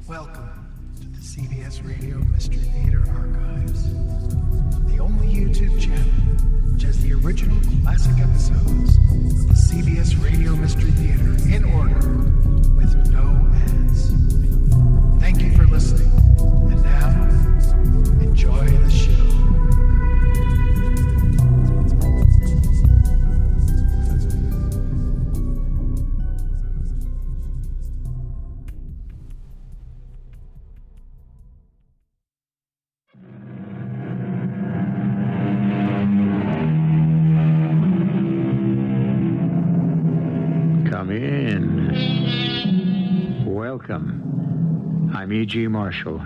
Welcome to the CBS Radio Mystery Theater Archives, the only YouTube channel which has the original classic episodes of the CBS Radio Mystery Theater in order with no ads. Thank you for listening, and now, enjoy the show. Come in. Welcome. I'm E.G. Marshall.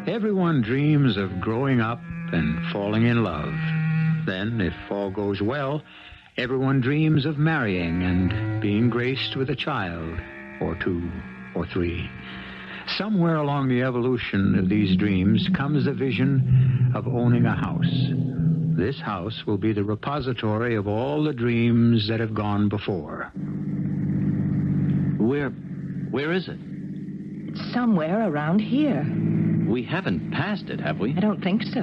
Everyone dreams of growing up and falling in love. Then, if all goes well, everyone dreams of marrying and being graced with a child, or two, or three. Somewhere along the evolution of these dreams comes the vision of owning a house. This house will be the repository of all the dreams that have gone before. Where is it? It's somewhere around here. We haven't passed it, have we? I don't think so.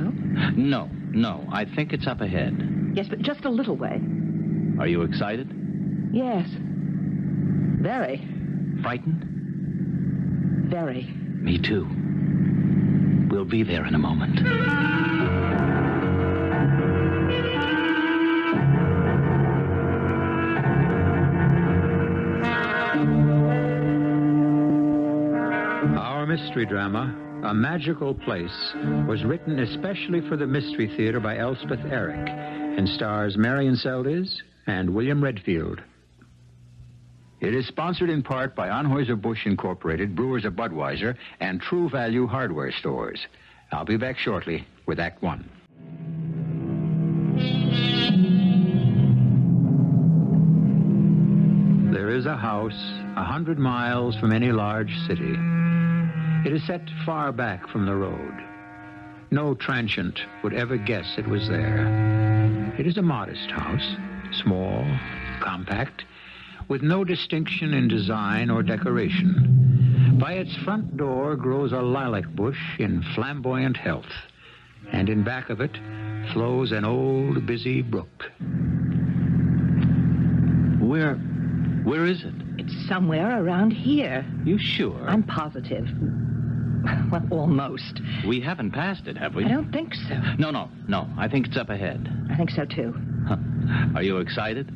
No. I think it's up ahead. Yes, but just a little way. Are you excited? Yes. Very. Frightened? Very. Me too. We'll be there in a moment. Our mystery drama, A Magical Place, was written especially for the Mystery Theater by Elspeth Eric and stars Marian Seldes and William Redfield. It is sponsored in part by Anheuser-Busch Incorporated, Brewers of Budweiser, and True Value Hardware Stores. I'll be back shortly with Act One. There is a house 100 miles from any large city. It is set far back from the road. No transient would ever guess it was there. It is a modest house, small, compact, with no distinction in design or decoration. By its front door grows a lilac bush in flamboyant health, and in back of it flows an old, busy brook. Where is it? It's somewhere around here. You sure? I'm positive. Well, almost. We haven't passed it, have we? I don't think so. No. I think it's up ahead. I think so, too. Huh. Are you excited?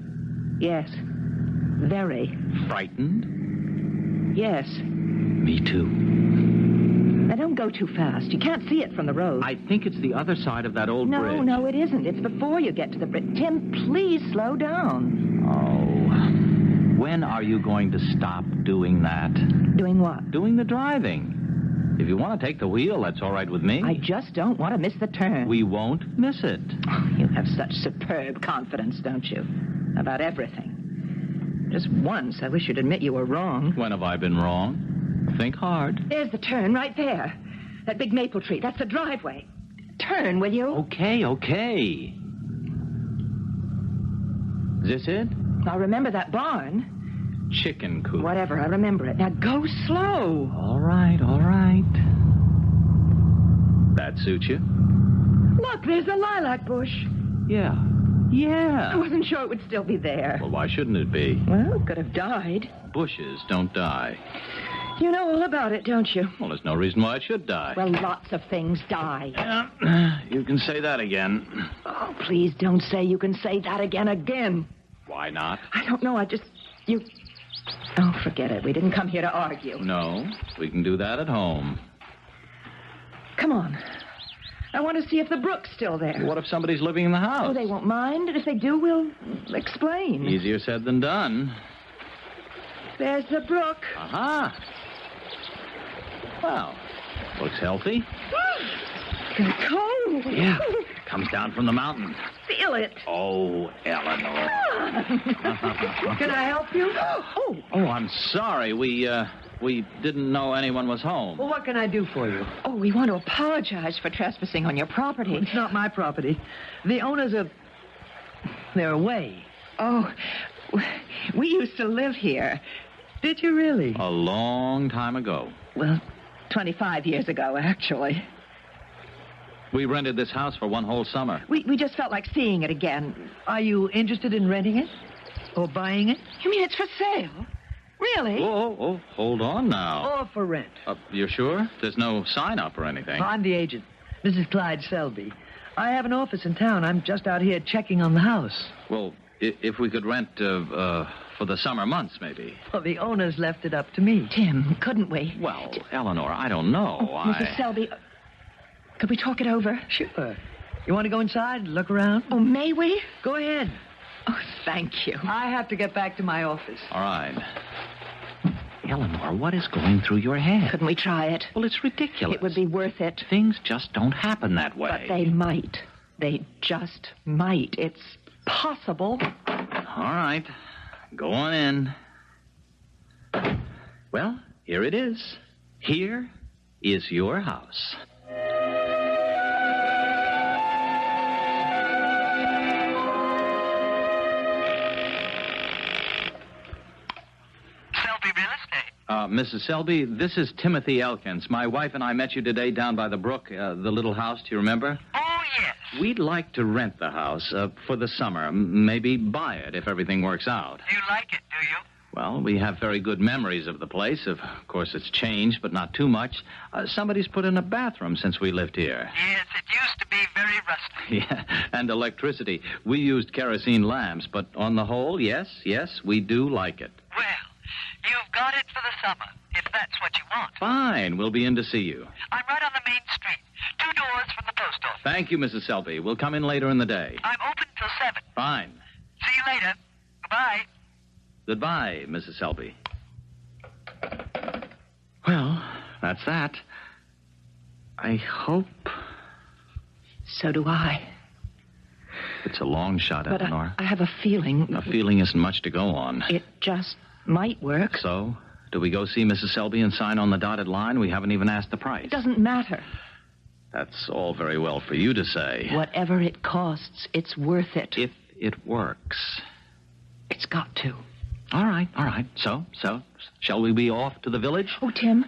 Yes. Very. Frightened? Yes. Me too. Now, don't go too fast. You can't see it from the road. I think it's the other side of that old bridge. No, it isn't. It's before you get to the bridge. Tim, please slow down. Oh. When are you going to stop doing that? Doing what? Doing the driving. If you want to take the wheel, that's all right with me. I just don't want to miss the turn. We won't miss it. Oh, you have such superb confidence, don't you? About everything. Just once, I wish you'd admit you were wrong. When have I been wrong? Think hard. There's the turn right there. That big maple tree. That's the driveway. Turn, will you? Okay. Is this it? Now, remember that barn? Chicken coop. Whatever, I remember it. Now, go slow. All right. That suits you? Look, there's the lilac bush. Yeah. I wasn't sure it would still be there. Well, why shouldn't it be? Well, it could have died. Bushes don't die. You know all about it, don't you? Well, there's no reason why it should die. Well, lots of things die. Yeah, you can say that again. Oh, please don't say you can say that again. Why not? I don't know, you... Oh, forget it. We didn't come here to argue. No, we can do that at home. Come on. I want to see if the brook's still there. What if somebody's living in the house? Oh, they won't mind. And if they do, we'll explain. Easier said than done. There's the brook. Aha. Well, looks healthy. Cold. Yeah, comes down from the mountain. Feel it. Oh, Elinor. Can I help you? Oh, I'm sorry. We didn't know anyone was home. Well, what can I do for you? Oh, we want to apologize for trespassing on your property. It's not my property. The owners of... They're away. Oh, we used to live here. Did you really? A long time ago. Well, 25 years ago, actually. We rented this house for one whole summer. We just felt like seeing it again. Are you interested in renting it? Or buying it? You mean it's for sale? Really? Oh, hold on now. Or for rent? You're sure? There's no sign up or anything. I'm the agent, Mrs. Clyde Selby. I have an office in town. I'm just out here checking on the house. Well, if we could rent for the summer months, maybe. Well, the owners left it up to me. Tim, couldn't we? Well, Eleanor, I don't know. Mrs. Selby, could we talk it over? Sure. You want to go inside and look around? Oh, may we? Go ahead. Oh, thank you. I have to get back to my office. All right. Eleanor, what is going through your head? Couldn't we try it? Well, it's ridiculous. It would be worth it. Things just don't happen that way. But they might. They just might. It's possible. All right. Go on in. Well, here it is. Here is your house. Selby Real Estate. Mrs. Selby, this is Timothy Elkins. My wife and I met you today down by the brook, the little house. Do you remember? Oh, yes. We'd like to rent the house for the summer. Maybe buy it if everything works out. Do you like it, do you? Well, we have very good memories of the place. Of course, it's changed, but not too much. Somebody's put in a bathroom since we lived here. Yes, it used to be very rusty. Yeah, and electricity. We used kerosene lamps, but on the whole, yes, we do like it. Well, you've got it for the summer, if that's what you want. Fine, we'll be in to see you. I'm right on the main street, 2 doors from the post office. Thank you, Mrs. Selby. We'll come in later in the day. I'm open till 7. Fine. See you later. Goodbye. Goodbye, Mrs. Selby. Well, that's that. I hope... So do I. It's a long shot, But Eleanor. I have a feeling... A feeling isn't much to go on. It just might work. So, do we go see Mrs. Selby and sign on the dotted line? We haven't even asked the price. It doesn't matter. That's all very well for you to say. Whatever it costs, it's worth it. If it works. It's got to. All right. So, shall we be off to the village? Oh, Tim,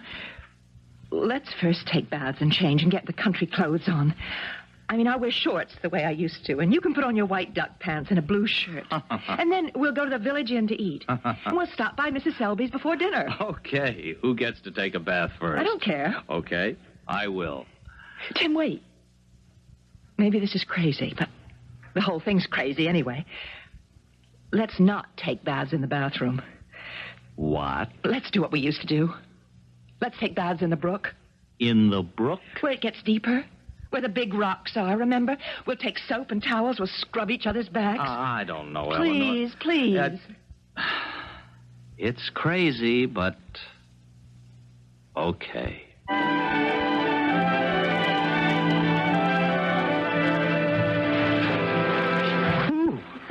let's first take baths and change and get the country clothes on. I mean, I'll wear shorts the way I used to, and you can put on your white duck pants and a blue shirt. And then we'll go to the village inn to eat. And we'll stop by Mrs. Selby's before dinner. Okay. Who gets to take a bath first? I don't care. Okay. I will. Tim, wait. Maybe this is crazy, but the whole thing's crazy anyway. Let's not take baths in the bathroom. What? Let's do what we used to do. Let's take baths in the brook. In the brook? Where it gets deeper. Where the big rocks are, remember? We'll take soap and towels. We'll scrub each other's backs. I don't know, Please, Eleanor. please. It's crazy, but... okay.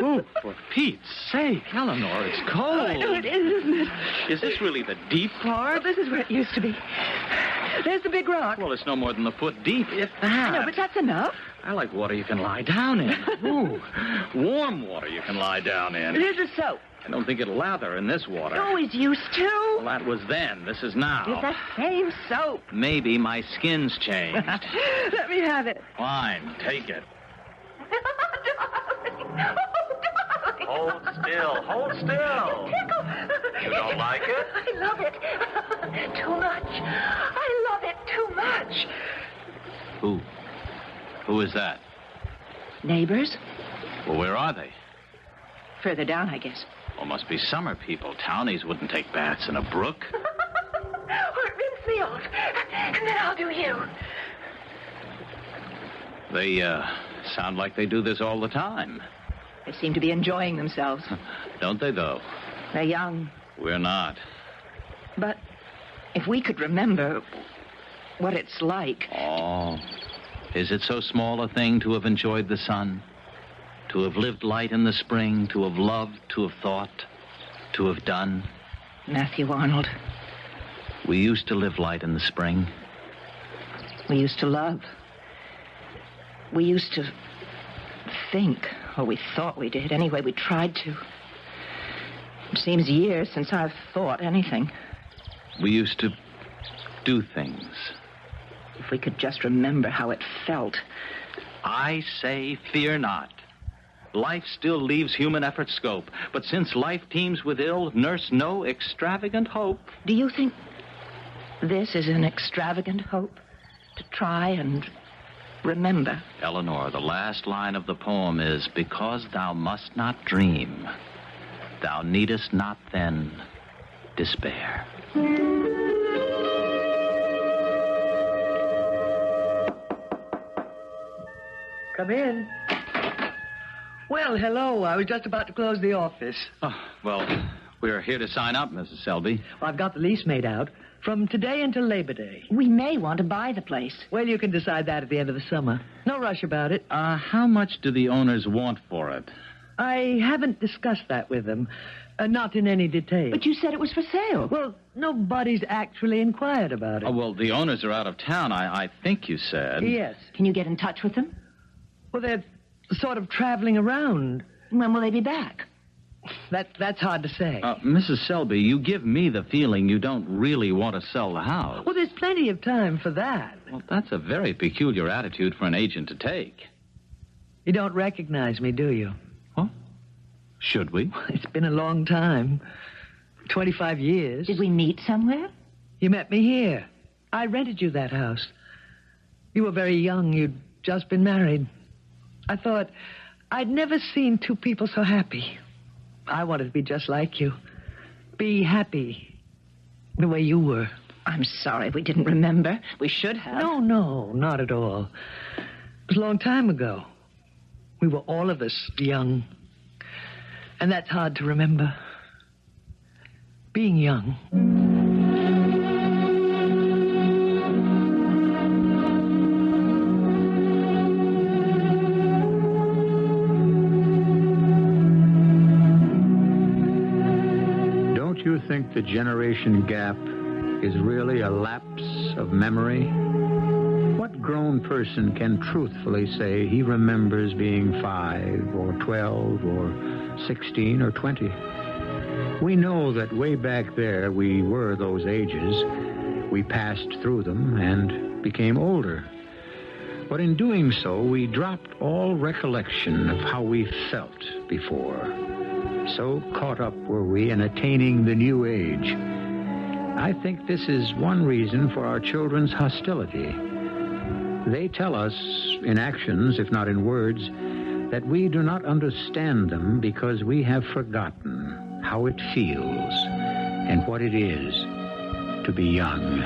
Ooh, for Pete's sake, Eleanor, it's cold. Oh, it is, isn't it? Is this really the deep part? Oh, this is where it used to be. There's the big rock. Well, it's no more than a foot deep, if that. No, but that's enough. I like water you can lie down in. Ooh, warm water you can lie down in. Here's the soap. I don't think it'll lather in this water. You always used to. Well, that was then. This is now. It's the same soap. Maybe my skin's changed. Let me have it. Fine, take it. Darling. Hold still. Hold still. You don't like it? I love it. Too much. I love it too much. Who is that? Neighbors? Well, where are they? Further down, I guess. Well, must be summer people. Townies wouldn't take baths in a brook. Or rinse me off, and then I'll do you. They, sound like they do this all the time. They seem to be enjoying themselves. Don't they, though? They're young. We're not. But if we could remember what it's like. Oh, is it so small a thing to have enjoyed the sun? To have lived light in the spring, to have loved, to have thought, to have done? Matthew Arnold. We used to live light in the spring. We used to love. We used to think, or we thought we did. Anyway, we tried to. It seems years since I've thought anything. We used to do things. If we could just remember how it felt. I say, fear not. Life still leaves human effort scope, but since life teems with ill, nurse no extravagant hope. Do you think this is an extravagant hope? To try and remember? Elinor, the last line of the poem is, because thou must not dream, thou needest not then despair. Come in. Well, hello. I was just about to close the office. Oh, well, we're here to sign up, Mrs. Selby. Well, I've got the lease made out from today until Labor Day. We may want to buy the place. Well, you can decide that at the end of the summer. No rush about it. How much do the owners want for it? I haven't discussed that with them. Not in any detail. But you said it was for sale. Well, nobody's actually inquired about it. Oh, well, the owners are out of town, I think you said. Yes. Can you get in touch with them? Well, they're sort of traveling around. When will they be back? That's hard to say. Mrs. Selby, you give me the feeling you don't really want to sell the house. Well, there's plenty of time for that. Well, that's a very peculiar attitude for an agent to take. You don't recognize me, do you? Huh? Should we? It's been a long time. 25 years. Did we meet somewhere? You met me here. I rented you that house. You were very young. You'd just been married. I thought I'd never seen two people so happy. I wanted to be just like you. Be happy the way you were. I'm sorry we didn't remember. We should have. No, not at all. It was a long time ago. We were all of us young. And that's hard to remember. Being young. Don't you think the generation gap is really a lapse of memory? What grown person can truthfully say he remembers being 5 or 12 or 16 or 20? We know that way back there we were those ages. We passed through them and became older. But in doing so, we dropped all recollection of how we felt before. So caught up were we in attaining the new age. I think this is one reason for our children's hostility. They tell us, in actions, if not in words, that we do not understand them because we have forgotten how it feels and what it is to be young.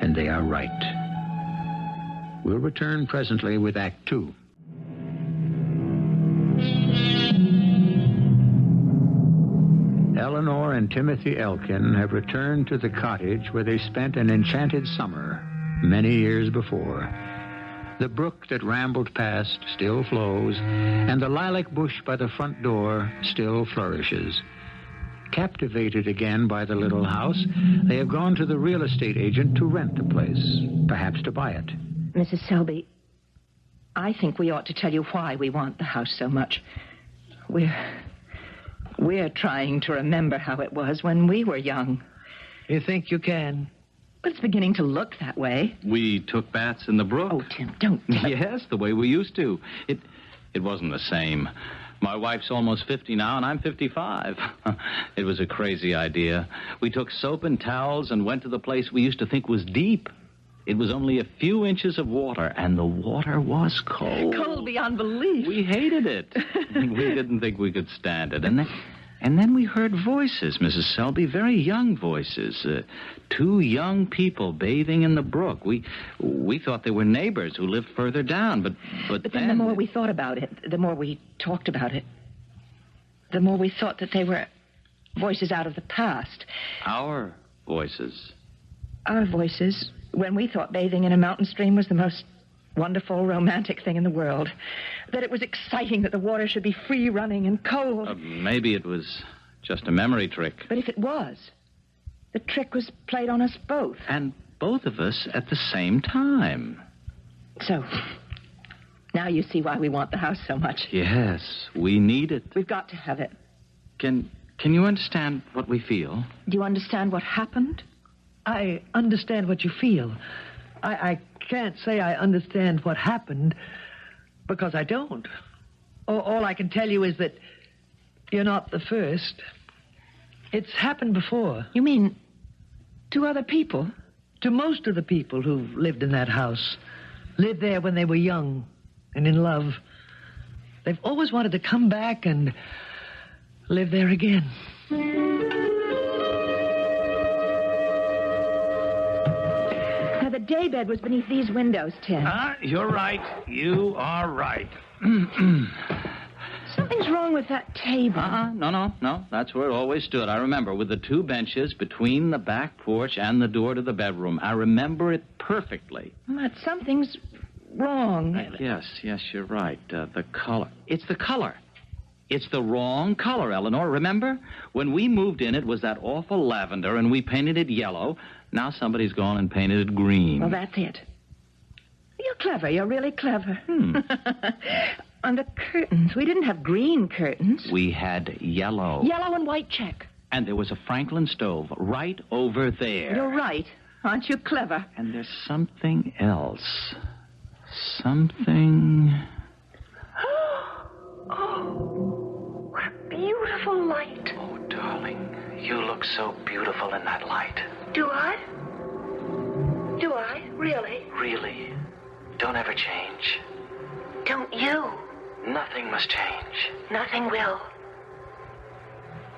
And they are right. We'll return presently with Act 2. Elinor and Timothy Elkins have returned to the cottage where they spent an enchanted summer many years before. The brook that rambled past still flows, and the lilac bush by the front door still flourishes. Captivated again by the little house, they have gone to the real estate agent to rent the place, perhaps to buy it. Mrs. Selby, I think we ought to tell you why we want the house so much. We're trying to remember how it was when we were young. You think you can? But it's beginning to look that way. We took baths in the brook. Oh, Tim, don't tell. Yes, the way we used to. It wasn't the same. My wife's almost 50 now, and I'm 55. It was a crazy idea. We took soap and towels and went to the place we used to think was deep. It was only a few inches of water, and the water was cold. Cold beyond belief. We hated it. We didn't think we could stand it. And then we heard voices, Mrs. Selby, very young voices. 2 young people bathing in the brook. We thought they were neighbors who lived further down, but then the more we thought about it, the more we talked about it, the more we thought that they were voices out of the past. Our voices. Our voices, when we thought bathing in a mountain stream was the most wonderful, romantic thing in the world. That it was exciting that the water should be free running and cold. Maybe it was just a memory trick. But if it was, the trick was played on us both. And both of us at the same time. So, now you see why we want the house so much. Yes, we need it. We've got to have it. Can Can you understand what we feel? Do you understand what happened? I understand what you feel. I can't say I understand what happened because I don't. All I can tell you is that you're not the first. It's happened before. You mean to other people? To most of the people who lived in that house. Lived there when they were young and in love. They've always wanted to come back and live there again. Now, the daybed was beneath these windows, Tim. You're right. You are right. Something's wrong with that table. No. That's where it always stood. I remember, with the two benches between the back porch and the door to the bedroom. I remember it perfectly. But something's wrong. Yes, you're right. The color. It's the color. It's the wrong color, Elinor. Remember? When we moved in, it was that awful lavender, and we painted it yellow. Now somebody's gone and painted it green. Well, that's it. You're clever. You're really clever. On the curtains. We didn't have green curtains. We had yellow. Yellow and white check. And there was a Franklin stove right over there. You're right. Aren't you clever? And there's something else. Something... Oh, what a beautiful light. Oh, darling, you look so beautiful in that light. Do I? Do I? Really? Really. Don't ever change. Don't you? Nothing must change. Nothing will.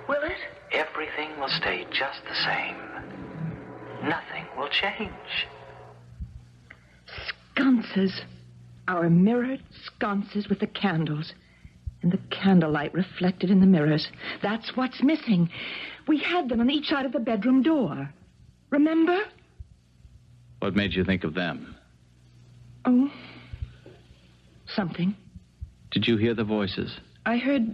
Will it? Everything will stay just the same. Nothing will change. Sconces. Our mirrored sconces with the candles. And the candlelight reflected in the mirrors. That's what's missing. We had them on each side of the bedroom door. Remember? What made you think of them? Oh, something. Did you hear the voices? I heard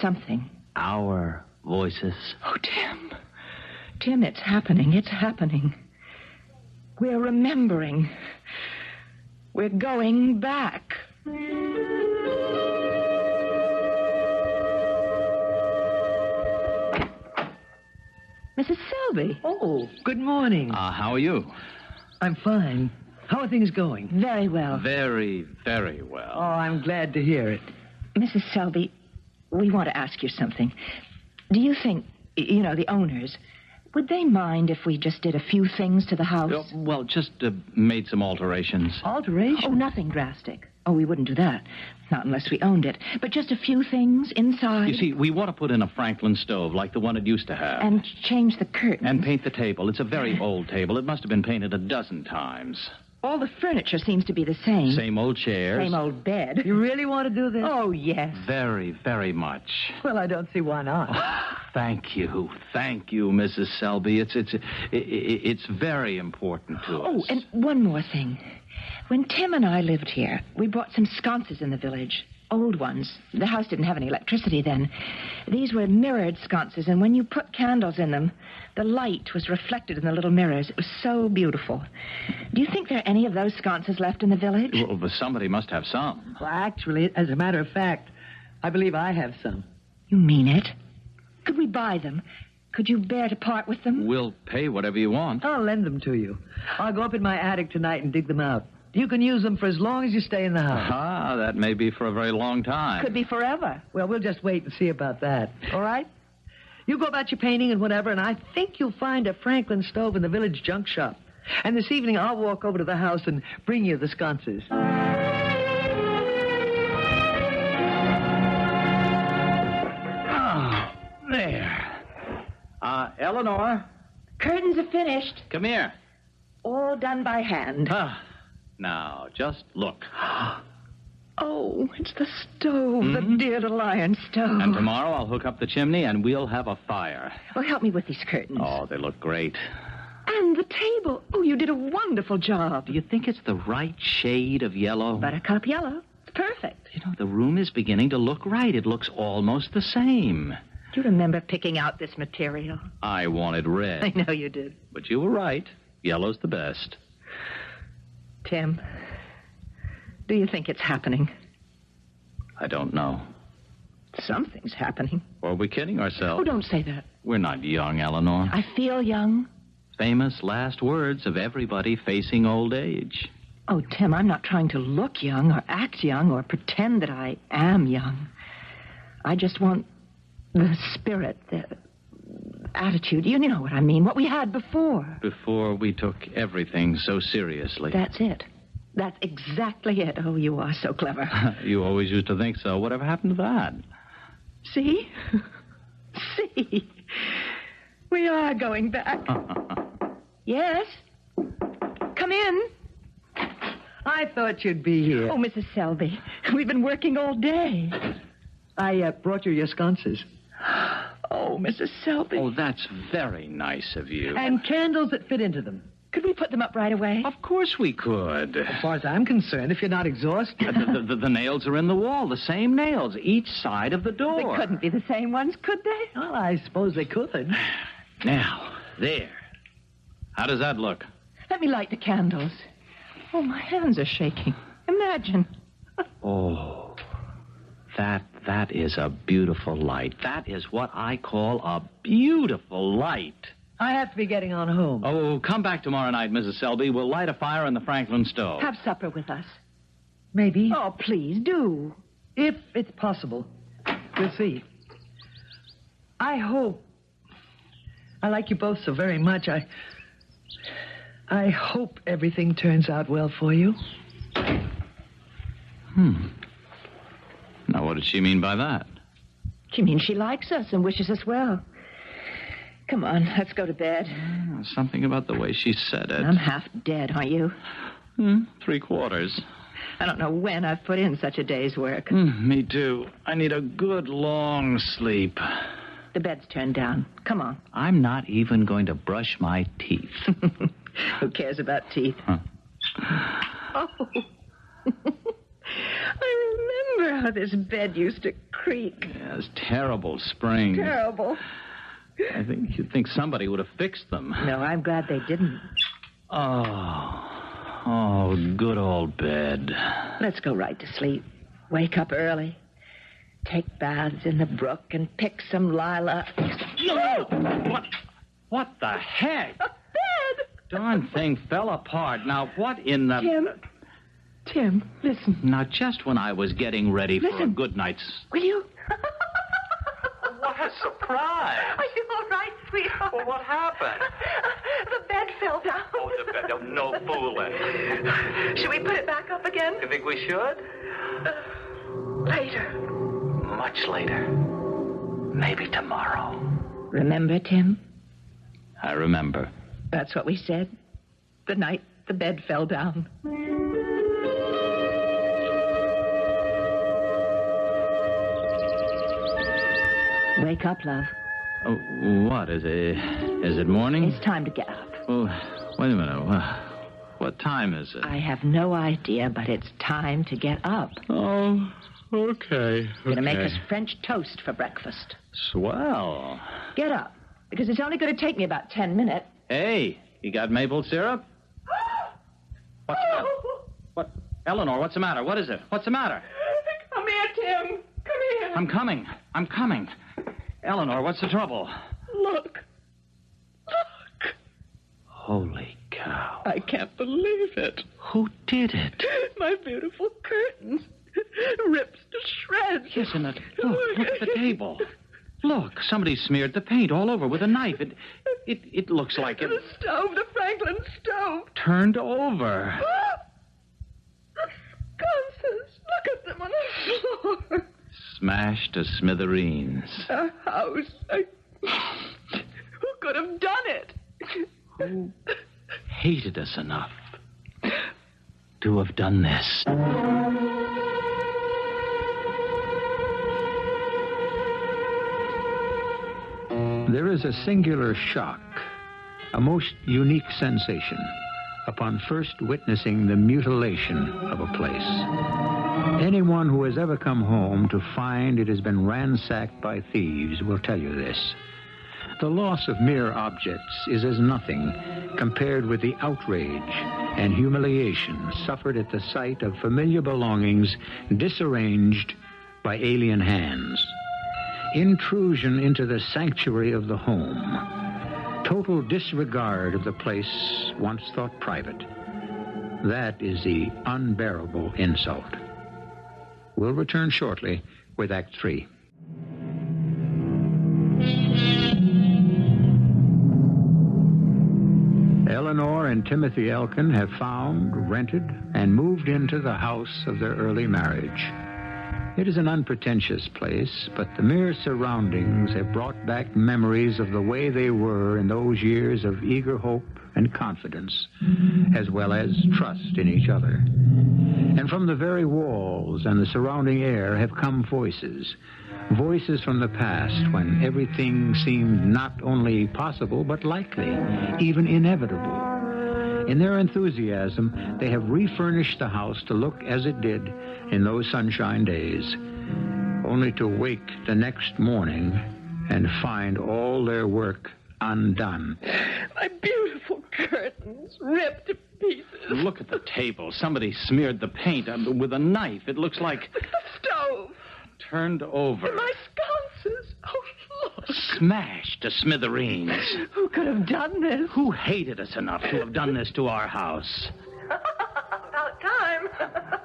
something. Our voices. Oh, Tim. Tim, it's happening. It's happening. We're remembering. We're going back. Mrs. Selby. Oh, good morning. How are you? I'm fine. How are things going? Very well. Very, very Oh, well. I'm glad to hear it. Mrs. Selby, we want to ask you something. Do you think, the owners, would they mind if we just did a few things to the house? Well, just made some alterations. Alteration? Oh, nothing drastic. Oh, we wouldn't do that. Not unless we owned it. But just a few things inside. You see, we want to put in a Franklin stove like the one it used to have. And change the curtains. And paint the table. It's a very old table. It must have been painted a dozen times. All the furniture seems to be the same. Same old chairs. Same old bed. You really want to do this? Oh, yes. Very, very much. Well, I don't see why not. Thank you, Mrs. Selby. It's very important to us. Oh, and one more thing. When Tim and I lived here, we bought some sconces in the village. Old ones. The house didn't have any electricity then. These were mirrored sconces, and when you put candles in them, the light was reflected in the little mirrors. It was so beautiful. Do you think there are any of those sconces left in the village? Well, but somebody must have some. Well, actually, as a matter of fact, I believe I have some. You mean it? Could we buy them? Could you bear to part with them? We'll pay whatever you want. I'll lend them to you. I'll go up in my attic tonight and dig them out. You can use them for as long as you stay in the house. That may be for a very long time. Could be forever. Well, we'll just wait and see about that. All right? You go about your painting and whatever, and I think you'll find a Franklin stove in the village junk shop. And this evening I'll walk over to the house and bring you the sconces. Oh, there. Elinor. Curtains are finished. Come here. All done by hand. Now, just look. Oh, it's the stove, the dear little iron stove. And tomorrow I'll hook up the chimney and we'll have a fire. Well, help me with these curtains. Oh, they look great. And the table. Oh, you did a wonderful job. Do you think it's the right shade of yellow? Buttercup yellow. It's perfect. The room is beginning to look right. It looks almost the same. Do you remember picking out this material? I wanted red. I know you did. But you were right. Yellow's the best. Tim, do you think it's happening? I don't know. Something's happening. Or are we kidding ourselves? Oh, don't say that. We're not young, Elinor. I feel young. Famous last words of everybody facing old age. Oh, Tim, I'm not trying to look young or act young or pretend that I am young. I just want the spirit, the attitude. You know what I mean, what we had before. Before we took everything so seriously. That's it. That's exactly it. Oh, you are so clever. You always used to think so. Whatever happened to that? See? See? We are going back. Yes? Come in. I thought you'd be here. Oh, Mrs. Selby, we've been working all day. I brought you your sconces. Oh, Mrs. Selby. Oh, that's very nice of you. And candles that fit into them. Could we put them up right away? Of course we could. As far as I'm concerned, if you're not exhausted. The nails are in the wall, the same nails, each side of the door. They couldn't be the same ones, could they? Well, I suppose they could. Now, there. How does that look? Let me light the candles. Oh, my hands are shaking. Imagine. Oh, that is a beautiful light. That is what I call a beautiful light. I have to be getting on home. Oh, come back tomorrow night, Mrs. Selby. We'll light a fire on the Franklin stove. Have supper with us. Maybe. Oh, please do. If it's possible. We'll see. I hope. I like you both so very much. I hope everything turns out well for you. Now, what did she mean by that? She means she likes us and wishes us well. Come on, let's go to bed. Something about the way she said it. I'm half dead, aren't you? 3/4. I don't know when I've put in such a day's work. Me too. I need a good long sleep. The bed's turned down. Come on. I'm not even going to brush my teeth. Who cares about teeth? Huh. Oh. I remember how this bed used to creak. Yes, terrible springs. Terrible. I think you'd think somebody would have fixed them. No, I'm glad they didn't. Oh, good old bed. Let's go right to sleep. Wake up early. Take baths in the brook and pick some lilac. No! What the heck? A bed! Darn thing fell apart. Now, what in the... Tim, listen. Now, just when I was getting ready for a Listen. good night's... Will you? What a surprise! Are you all right, sweetheart? Well, what happened? The bed fell down. Oh, the bed. No fooling. Should we put it back up again? You think we should? Later. Much later. Maybe tomorrow. Remember, Tim? I remember. That's what we said. The night the bed fell down. Wake up, love. Oh, what is it? Is it morning? It's time to get up. Oh, wait a minute. What time is it? I have no idea, but it's time to get up. Oh, okay. You're going to make us French toast for breakfast. Swell. Get up, because it's only going to take me about 10 minutes. Hey, you got maple syrup? What's the matter? What? Elinor, what's the matter? What is it? What's the matter? Come here, Tim. Come here. I'm coming. Elinor, what's the trouble? Look. Holy cow. I can't believe it. Who did it? My beautiful curtains. Ripped to shreds. Yes, and look at the table. Look, somebody smeared the paint all over with a knife. It looks like it... The stove, the Franklin stove. Turned over. Sconces. Look at them on the floor. Smashed to smithereens. Our house. Who could have done it? Who hated us enough to have done this? There is a singular shock, a most unique sensation, upon first witnessing the mutilation of a place. Anyone who has ever come home to find it has been ransacked by thieves will tell you this. The loss of mere objects is as nothing compared with the outrage and humiliation suffered at the sight of familiar belongings disarranged by alien hands. intrusion into the sanctuary of the home, total disregard of the place once thought private. That is the unbearable insult. We'll return shortly with Act 3. Elinor and Timothy Elkins have found, rented, and moved into the house of their early marriage. It is an unpretentious place, but the mere surroundings have brought back memories of the way they were in those years of eager hope and confidence, as well as trust in each other. And from the very walls and the surrounding air have come voices from the past when everything seemed not only possible but likely, even inevitable. In their enthusiasm, they have refurnished the house to look as it did in those sunshine days, only to wake the next morning and find all their work undone. My beautiful curtains ripped to pieces. Look at the table. Somebody smeared the paint with a knife. It looks like... Look at the stove. Turned over. And my sconces. Oh, look. Smashed to smithereens. Who could have done this? Who hated us enough to have done this to our house? About time.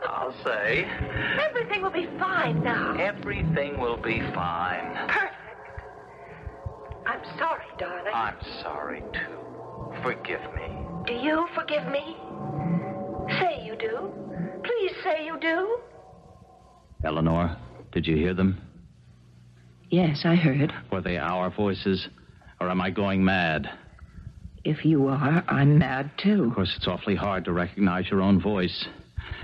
I'll say. Everything will be fine now. Everything will be fine. Perfect. I'm sorry, darling. I'm sorry, too. Forgive me. Do you forgive me? Say you do. Please say you do. Elinor, did you hear them? Yes, I heard. Were they our voices, or am I going mad? If you are, I'm mad, too. Of course, it's awfully hard to recognize your own voice.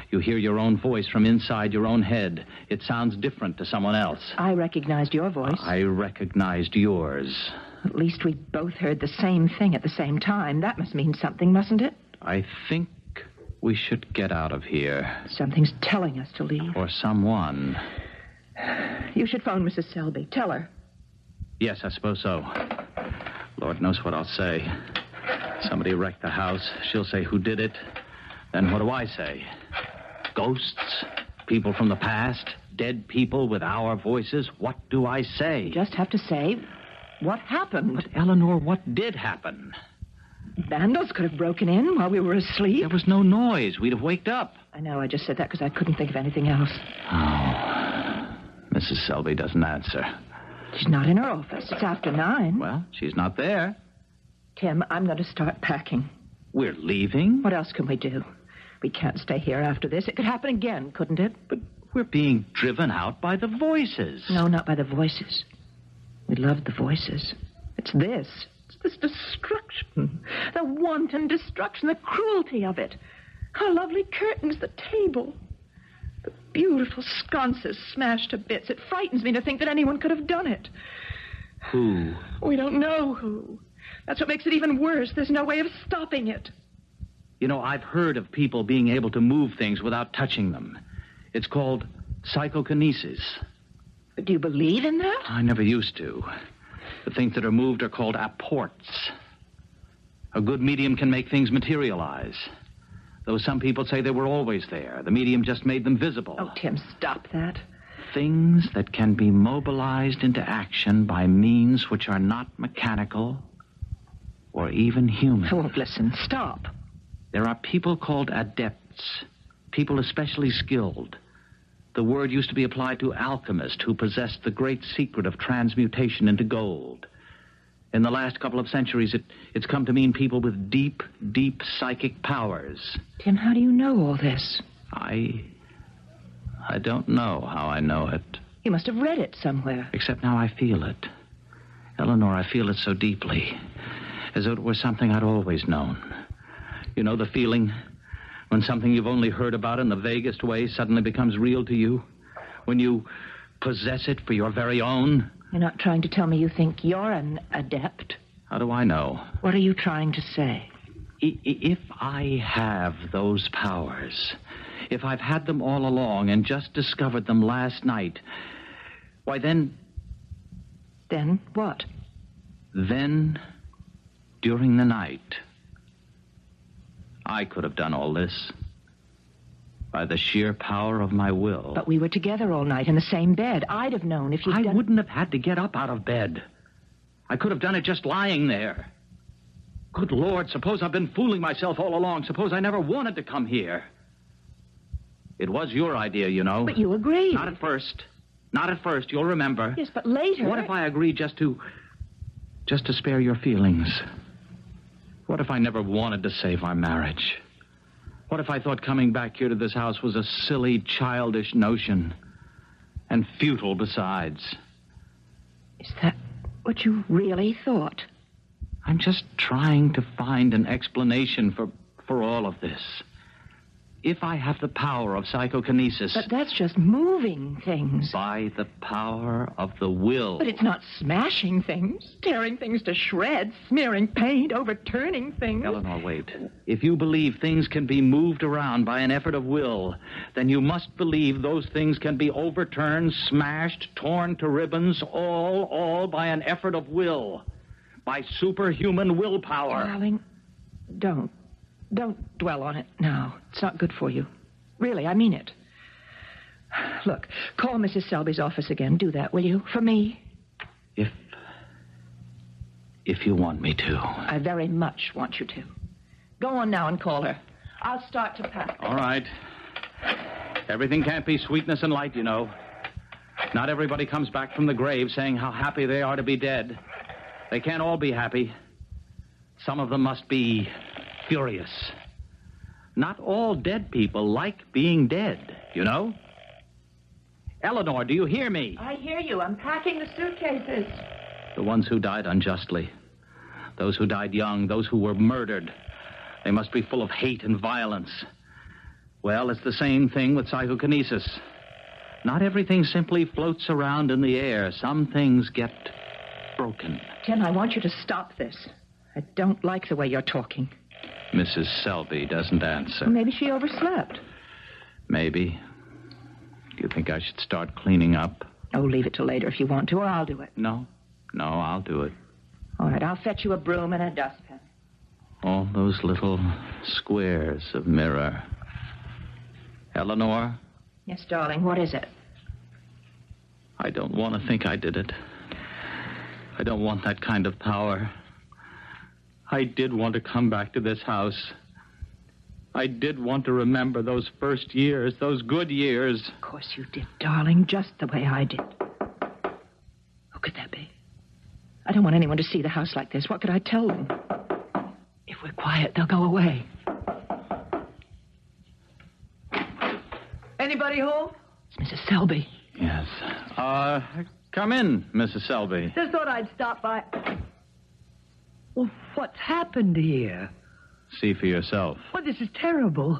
You hear your own voice from inside your own head. It sounds different to someone else. I recognized your voice. I recognized yours. At least we both heard the same thing at the same time. That must mean something, mustn't it? I think we should get out of here. Something's telling us to leave. Or someone. You should phone Mrs. Selby. Tell her. Yes, I suppose so. Lord knows what I'll say. Somebody wrecked the house. She'll say who did it. Then what do I say? Ghosts? People from the past? Dead people with our voices? What do I say? You just have to say what happened. But, Elinor, what did happen? Vandals could have broken in while we were asleep. There was no noise. We'd have waked up. I know. I just said that because I couldn't think of anything else. Oh. Mrs. Selby doesn't answer. She's not in her office. It's after 9. Well, she's not there. Tim, I'm going to start packing. We're leaving? What else can we do? We can't stay here after this. It could happen again, couldn't it? But we're being driven out by the voices. No, not by the voices. We loved the voices. It's this. It's this destruction. The wanton destruction, the cruelty of it. Our lovely curtains, the table. The beautiful sconces smashed to bits. It frightens me to think that anyone could have done it. Who? We don't know who. That's what makes it even worse. There's no way of stopping it. You know, I've heard of people being able to move things without touching them. It's called psychokinesis. But do you believe in that? I never used to. The things that are moved are called apports. A good medium can make things materialize. Though some people say they were always there. The medium just made them visible. Oh, Tim, stop that. Things that can be mobilized into action by means which are not mechanical or even human. I won't listen. Stop. There are people called adepts, people especially skilled. The word used to be applied to alchemists who possessed the great secret of transmutation into gold. In the last couple of centuries, it's come to mean people with deep, deep psychic powers. Tim, how do you know all this? I don't know how I know it. You must have read it somewhere. Except now I feel it. Elinor, I feel it so deeply, as though it were something I'd always known. You know the feeling when something you've only heard about in the vaguest way suddenly becomes real to you? When you possess it for your very own? You're not trying to tell me you think you're an adept? How do I know? What are you trying to say? If I have those powers, if I've had them all along and just discovered them last night, why then... Then what? Then, during the night, I could have done all this. By the sheer power of my will. But we were together all night in the same bed. I'd have known if you'd I done... wouldn't have had to get up out of bed. I could have done it just lying there. Good Lord, suppose I've been fooling myself all along. Suppose I never wanted to come here. It was your idea, you know. But you agreed. Not at first. Not at first, you'll remember. Yes, but later... What if I agreed just to spare your feelings? What if I never wanted to save our marriage? What if I thought coming back here to this house was a silly, childish notion? And futile besides. Is that what you really thought? I'm just trying to find an explanation for all of this. If I have the power of psychokinesis... But that's just moving things. By the power of the will. But it's not smashing things, tearing things to shreds, smearing paint, overturning things. Elinor, wait. If you believe things can be moved around by an effort of will, then you must believe those things can be overturned, smashed, torn to ribbons, all by an effort of will. By superhuman willpower. Darling, don't dwell on it now. It's not good for you. Really, I mean it. Look, call Mrs. Selby's office again. Do that, will you? For me. If you want me to. I very much want you to. Go on now and call her. I'll start to pack. All right. Everything can't be sweetness and light, you know. Not everybody comes back from the grave saying how happy they are to be dead. They can't all be happy. Some of them must be furious. Not all dead people like being dead, you know? Elinor, do you hear me? I hear you. I'm packing the suitcases. The ones who died unjustly. Those who died young. Those who were murdered. They must be full of hate and violence. Well, it's the same thing with psychokinesis. Not everything simply floats around in the air. Some things get broken. Tim, I want you to stop this. I don't like the way you're talking. Mrs. Selby doesn't answer. Maybe she overslept. Maybe. Do you think I should start cleaning up? Oh, leave it till later if you want to, or I'll do it. No, I'll do it. All right, I'll fetch you a broom and a dustpan. All those little squares of mirror. Elinor? Yes, darling, what is it? I don't want to think I did it. I don't want that kind of power. I did want to come back to this house. I did want to remember those first years, those good years. Of course you did, darling, just the way I did. Who could that be? I don't want anyone to see the house like this. What could I tell them? If we're quiet, they'll go away. Anybody home? It's Mrs. Selby. Yes. Come in, Mrs. Selby. Just thought I'd stop by. Well, what's happened here? See for yourself. Well, this is terrible.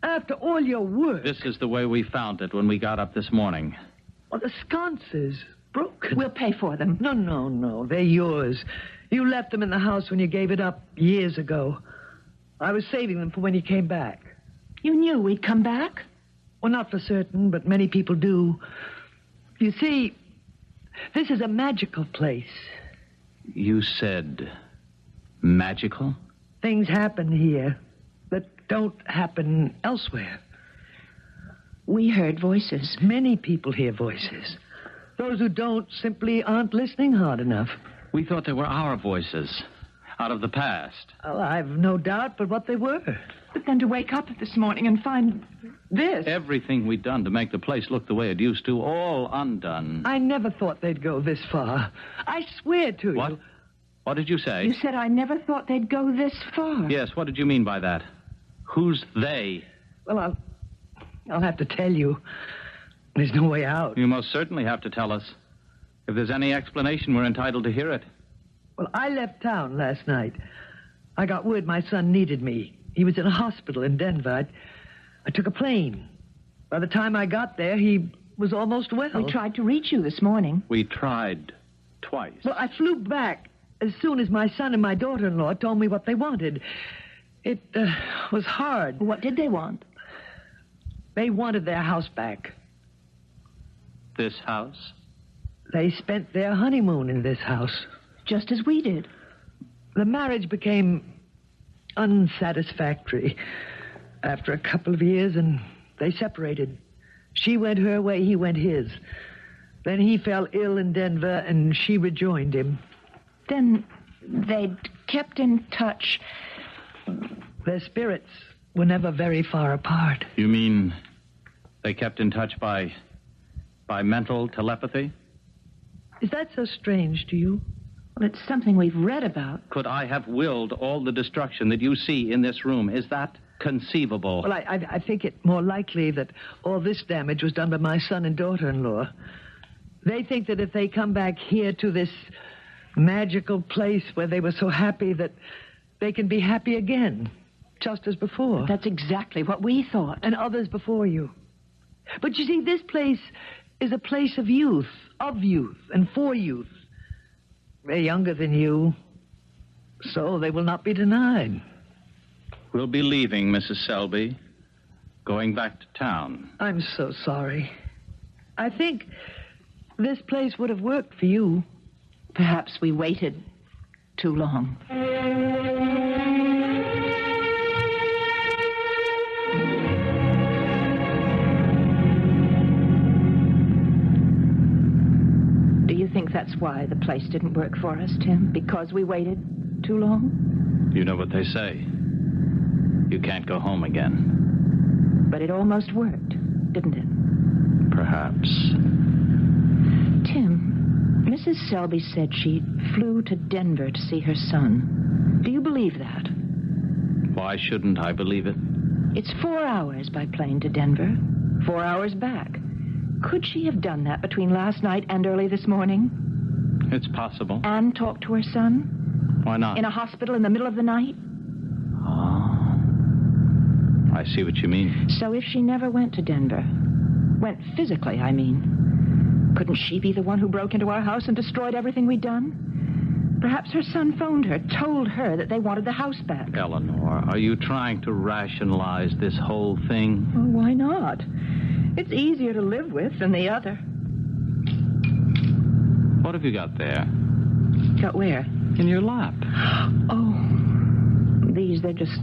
After all your work. This is the way we found it when we got up this morning. Well, the sconces broken. We'll pay for them. No. They're yours. You left them in the house when you gave it up years ago. I was saving them for when you came back. You knew we'd come back? Well, not for certain, but many people do. You see, this is a magical place. You said magical? Things happen here that don't happen elsewhere. We heard voices. Many people hear voices. Those who don't simply aren't listening hard enough. We thought they were our voices, out of the past. Well, I've no doubt but what they were. But then to wake up this morning and find this. Everything we'd done to make the place look the way it used to, all undone. I never thought they'd go this far. I swear to you. What? What did you say? You said I never thought they'd go this far. Yes, what did you mean by that? Who's they? Well, I'll have to tell you. There's no way out. You most certainly have to tell us. If there's any explanation, we're entitled to hear it. Well, I left town last night. I got word my son needed me. He was in a hospital in Denver. I took a plane. By the time I got there, he was almost well. We tried to reach you this morning. We tried twice. Well, I flew back as soon as my son and my daughter-in-law told me what they wanted. It was hard. What did they want? They wanted their house back. This house? They spent their honeymoon in this house. Just as we did. The marriage became unsatisfactory after a couple of years, and They separated. She went her way, he went his. Then he fell ill in Denver, and she rejoined him. Then they'd kept in touch. Their spirits were never very far apart. You mean they kept in touch by mental telepathy? Is that so strange to you? Well, it's something we've read about. Could I have willed all the destruction that you see in this room? Is that conceivable? Well, I think it more likely that all this damage was done by my son and daughter-in-law. They think that if they come back here to this magical place where they were so happy, that they can be happy again, just as before. That's exactly what we thought. And others before you. But you see, this place is a place of youth, and for youth. They're younger than you, so they will not be denied. We'll be leaving, Mrs. Selby. Going back to town. I'm so sorry. I think this place would have worked for you. Perhaps we waited too long. Do you think that's why the place didn't work for us, Tim? Because we waited too long? You know what they say. You can't go home again. But it almost worked, didn't it? Perhaps. Tim, Mrs. Selby said she flew to Denver to see her son. Do you believe that? Why shouldn't I believe it? It's 4 hours by plane to Denver, 4 hours back. Could she have done that between last night and early this morning? It's possible. And talked to her son? Why not? In a hospital in the middle of the night? Oh. I see what you mean. So if she never went to Denver, went physically, I mean, couldn't she be the one who broke into our house and destroyed everything we'd done? Perhaps her son phoned her, told her that they wanted the house back. Eleanor, are you trying to rationalize this whole thing? Well, why not? It's easier to live with than the other. What have you got there? Got where? In your lap. Oh, they're just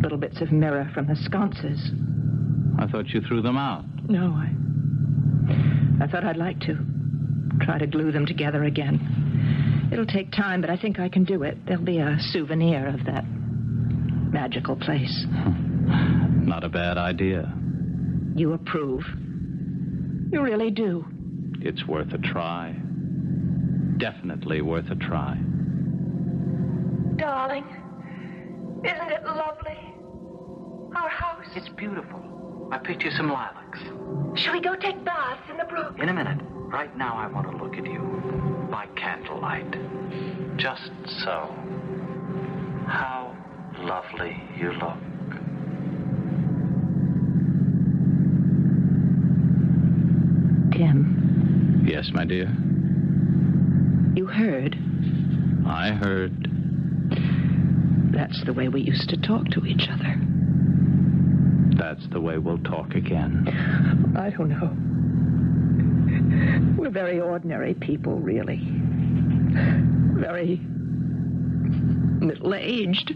little bits of mirror from the sconces. I thought you threw them out. No, I thought I'd like to. Try to glue them together again. It'll take time, but I think I can do it. There'll be a souvenir of that magical place. Not a bad idea. You approve? You really do? It's worth a try. Definitely worth a try. Darling, isn't it lovely? Our house. It's beautiful. I picked you some lilacs. Shall we go take baths in the brook? In a minute. Right now, I want to look at you by candlelight. Just so. How lovely you look. Tim. Yes, my dear. You heard? I heard. That's the way we used to talk to each other. That's the way we'll talk again. I don't know. We're very ordinary people, really. Very middle-aged.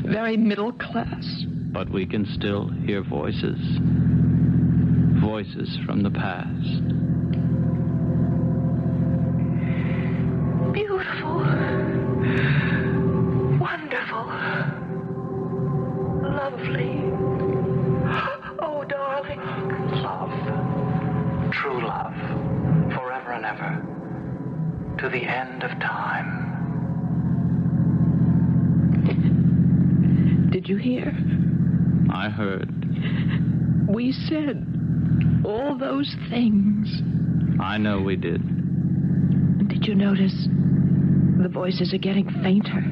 Very middle class. But we can still hear voices. Voices from the past. Beautiful. Wonderful. Lovely. Oh, darling. Love. True love. Forever and ever. To the end of time. Did you hear? I heard. We said all those things. I know we did. Did you notice the voices are getting fainter?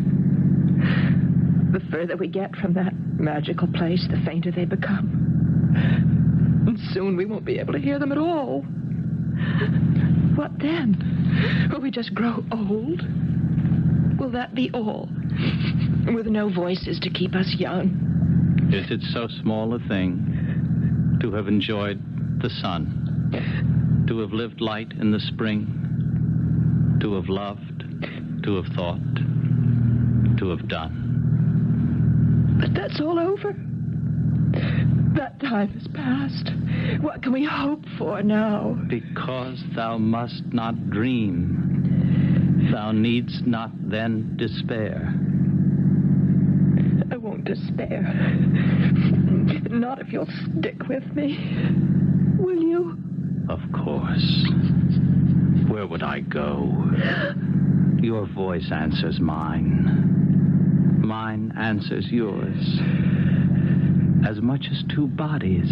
The further we get from that magical place, the fainter they become. And soon we won't be able to hear them at all. What then? Will we just grow old? Will that be all? With no voices to keep us young? Is it so small a thing to have enjoyed the sun, to have lived light in the spring, to have loved, to have thought, to have done? But that's all over. That time has passed. What can we hope for now? Because thou must not dream, thou needst not then despair. I won't despair. Not if you'll stick with me. Will you? Of course. Where would I go? Your voice answers mine. Mine answers yours. As much as two bodies,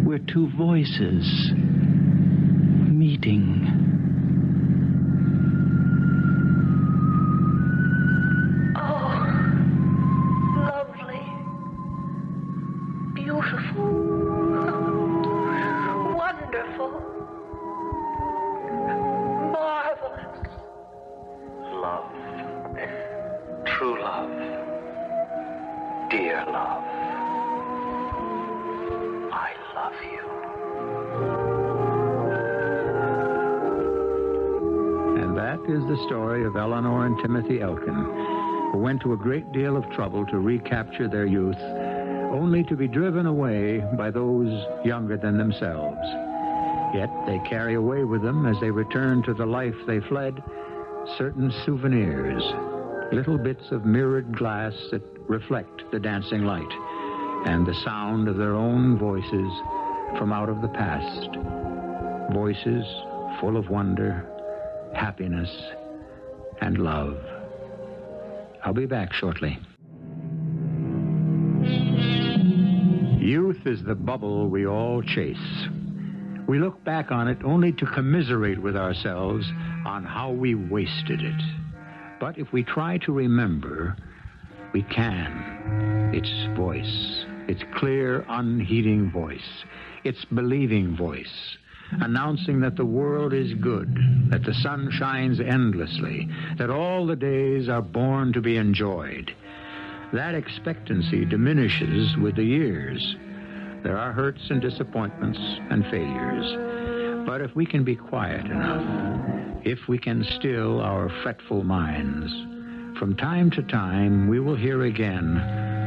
we're two voices meeting. Oh, lovely. Beautiful. Wonderful. Marvelous. Love. True love. Dear love. I love you. And that is the story of Elinor and Timothy Elkins, who went to a great deal of trouble to recapture their youth, only to be driven away by those younger than themselves. Yet they carry away with them, as they return to the life they fled, certain souvenirs, little bits of mirrored glass that reflect the dancing light, and the sound of their own voices from out of the past. Voices full of wonder, happiness, and love. I'll be back shortly. Youth is the bubble we all chase. We look back on it only to commiserate with ourselves on how we wasted it. But if we try to remember, we can. Its voice, its clear, unheeding voice, its believing voice, announcing that the world is good, that the sun shines endlessly, that all the days are born to be enjoyed. That expectancy diminishes with the years. There are hurts and disappointments and failures. But if we can be quiet enough, if we can still our fretful minds, from time to time we will hear again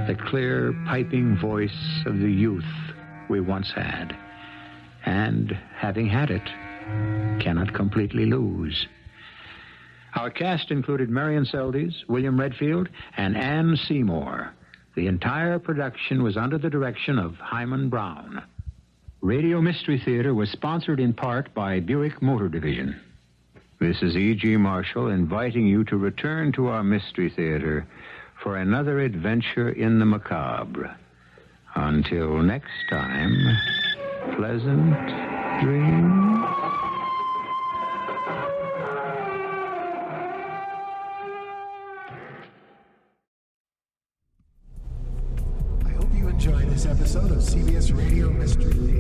the clear, piping voice of the youth we once had, and, having had it, cannot completely lose. Our cast included Marian Seldes, William Redfield, and Anne Seymour. The entire production was under the direction of Hyman Brown. Radio Mystery Theater was sponsored in part by Buick Motor Division. This is E.G. Marshall inviting you to return to our Mystery Theater for another adventure in the macabre. Until next time, pleasant dreams. I hope you enjoyed this episode of CBS Radio Mystery Theater.